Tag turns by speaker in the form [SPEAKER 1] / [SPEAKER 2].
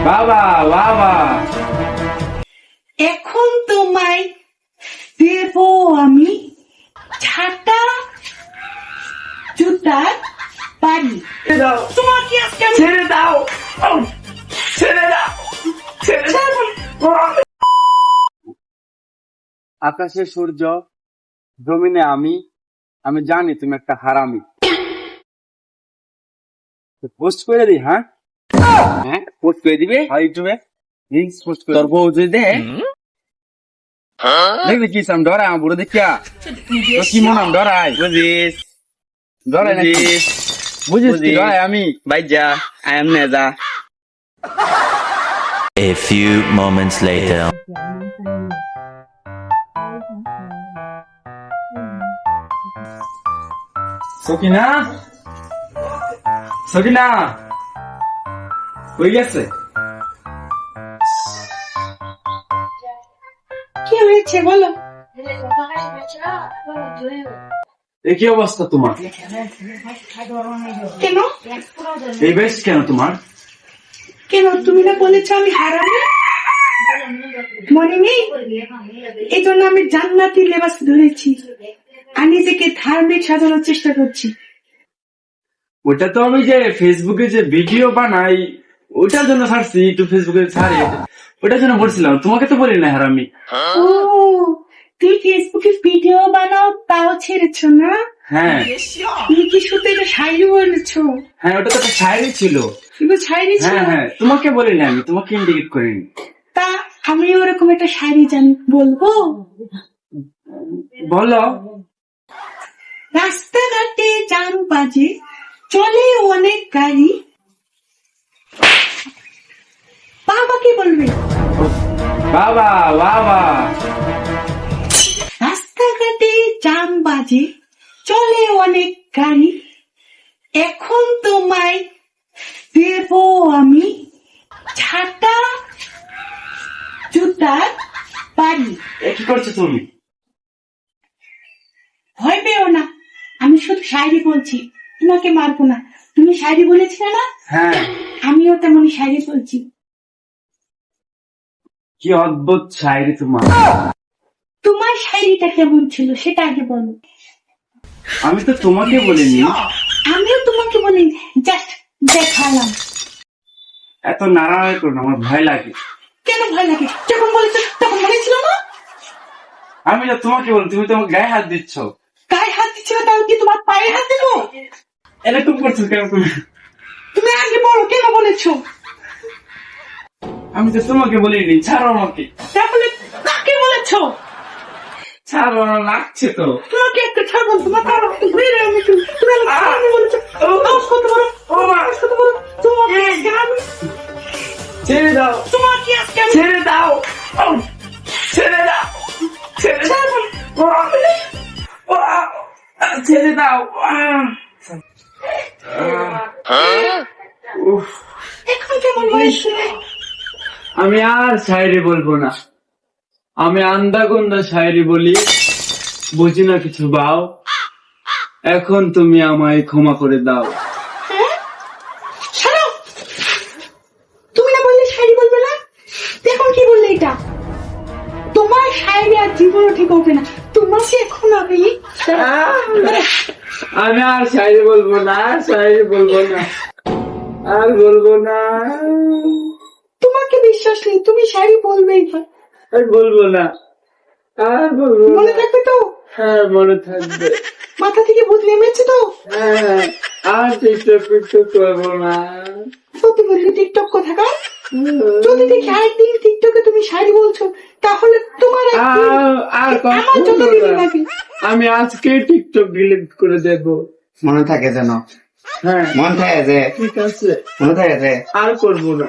[SPEAKER 1] বাবা বাবা
[SPEAKER 2] এখন তোমায় দেব আমি ছাতা জুতার বাড়ি।
[SPEAKER 1] ছেড়ে দাও,
[SPEAKER 2] তোমাকে আজকে আমি
[SPEAKER 1] ছেড়ে দাও, ছেড়ে দাও, ছেড়ে দাও। আকাশে সূর্য, জমিনে আমি আমি জানি তুমি একটা হারামি। পোস্ট করে দিই। হ্যাঁ হ্যাঁ পোস্ট করে দিবে ইউটিউবে লিংক পোস্ট করে তোর বউ যদি দেখবি কি সাম ডরাই আমার বুড়ো দেখিয়া তোর কি মন আম ডরাই বুঝিস ডরাই নাকি বুঝিস কি ডরাই আমি বাইজা আই এম নেজা।
[SPEAKER 3] A few moments later.
[SPEAKER 1] Sakina Sakina কই গেছে?
[SPEAKER 2] কি হয়েছে বলো?
[SPEAKER 1] কি অবস্থা তোমার?
[SPEAKER 2] কেন
[SPEAKER 1] এই বেশ কেন তোমার?
[SPEAKER 2] কেন তুমি না বলেছো আমি হারামি? মনে নেই? এই জন্য আমি জান্নাতি লেবাস ধরেছি আর নিজেকে ধার্মিক সাজানোর চেষ্টা করছি।
[SPEAKER 1] ওটা তো আমি যে ফেসবুকে যে ভিডিও বানাই ওটার জন্য ছাড়ছি, একটু ফেসবুকে ছাড়ি ওটার জন্য বলছিলাম, তোমাকে তো বলি না হারামি।
[SPEAKER 2] ও তুমি ফেসবুকে ভিডিও বানাও তাও ছেড়েছো না?
[SPEAKER 1] হ্যাঁ
[SPEAKER 2] তুমি কি সত্যি এটা শায়রি বলেছো?
[SPEAKER 1] হ্যাঁ ওটা তো একটা শায়রি ছিল।
[SPEAKER 2] শুধু শায়রি ছিল?
[SPEAKER 1] হ্যাঁ হ্যাঁ তোমাকে বলি না, আমি তোমাকে ইন্ডিকেট করিনি।
[SPEAKER 2] তা আমি ওরকম একটা শায়রি জানি, বলবো?
[SPEAKER 1] বলো।
[SPEAKER 2] রাস্তাঘাটে চার বাজে চলে অনেক গাড়ি, বাবা কি বলবে?
[SPEAKER 1] বাবা বাবা
[SPEAKER 2] রাস্তাঘাটে জাম বাজে চলে অনেক গাড়ি, এখন তোমায় দেব আমি ছাতা জুতার বাড়ি।
[SPEAKER 1] কি করছো তুমি?
[SPEAKER 2] ভয় পেও না, আমি শুধু শায়রি বলছি, তোমাকে মারবো না। তুমি শায়রি বলেছিলে না?
[SPEAKER 1] হ্যাঁ
[SPEAKER 2] আমিও তেমনই শায়রি বলছি।
[SPEAKER 1] কি অদ্ভুত শায়রি তোমার।
[SPEAKER 2] তোমার শায়রিটা কেমন ছিল সেটা আগে বলো।
[SPEAKER 1] আমি তো তোমাকে বলিনি।
[SPEAKER 2] আমিও তোমাকে বলি, জাস্ট দেখালাম।
[SPEAKER 1] এত নাড়াড়ি করো না, আমার ভয় লাগে।
[SPEAKER 2] কেন ভয় লাগে? যখন বলেছো তখন মনে ছিল না?
[SPEAKER 1] আমি তো তোমাকে বলি, তুমি তোমার গায়ে হাত দিচ্ছ।
[SPEAKER 2] গায়ে হাত দিচ্ছ তাও কি তোমার পায়ে হাত দেবো?
[SPEAKER 1] এরকম করছো কেন তুমি?
[SPEAKER 2] তুমি আগে বলো কেন বলেছো?
[SPEAKER 1] আমি তো তোমাকে বলিনি, ছাড়ো আমাকে।
[SPEAKER 2] তাহলে কাকে বলেছো?
[SPEAKER 1] ছাড়ো, আমার লাগছে তো।
[SPEAKER 2] তোমাকে একটা ছাড়বো, তোমার কারো বেরে আমি তুমি আমাকে বলেছো কত বড় কত বড় তোমাকে আজকে আমি
[SPEAKER 1] ছেড়ে দাও,
[SPEAKER 2] তোমাকে আজকে আমি
[SPEAKER 1] ছেড়ে দাও, ছেড়ে দাও, ছেড়ে দাও, ছেড়ে দাও। উফ,
[SPEAKER 2] এখন কেমন হয়েছে?
[SPEAKER 1] আমি আর শায়রি বলবো না, আমি আন্দা গন্দা শায়রি বলি, বুঝি না কিছু বাও। এখন তুমি আমায় ক্ষমা করে দাও।
[SPEAKER 2] হ্যাঁ ছাড়ো, তুমি না বললে শায়রি বলবে না, এখন কি বললে? এটা তোমার শায়রি আর জীবনও ঠিক হবে না। তোমাকে এখন আমি
[SPEAKER 1] আমি আর শায়রি বলবো না, শায়রি বলবো না, আর বলবো না,
[SPEAKER 2] তোমাকে বিশ্বাস নেই, তুমি শায়রি বলবেই না।
[SPEAKER 1] আর বলবো না, আর বলবো
[SPEAKER 2] মনে
[SPEAKER 1] না।
[SPEAKER 2] থাকবে তো?
[SPEAKER 1] হ্যাঁ মনে থাকবে।
[SPEAKER 2] মাথা থেকে ভূত নেমেছে তো?
[SPEAKER 1] হ্যাঁ আর টিকটক টিকটক করবো না।
[SPEAKER 2] সত্যি বললি টিকটক কোথাকার? যদি দেখি আরেকদিন টিকটকে তুমি শায়রি বলছো তাহলে তোমার
[SPEAKER 1] আর
[SPEAKER 2] আমার যত দিন লাগে।
[SPEAKER 1] আমি আজকে টিকটক ডিলিট করে দেব।
[SPEAKER 4] মনে থাকে যেন,
[SPEAKER 1] হ্যাঁ
[SPEAKER 4] মন থাকে যে,
[SPEAKER 1] ঠিক আছে,
[SPEAKER 4] মনে থাকে যে,
[SPEAKER 1] আর করবো না।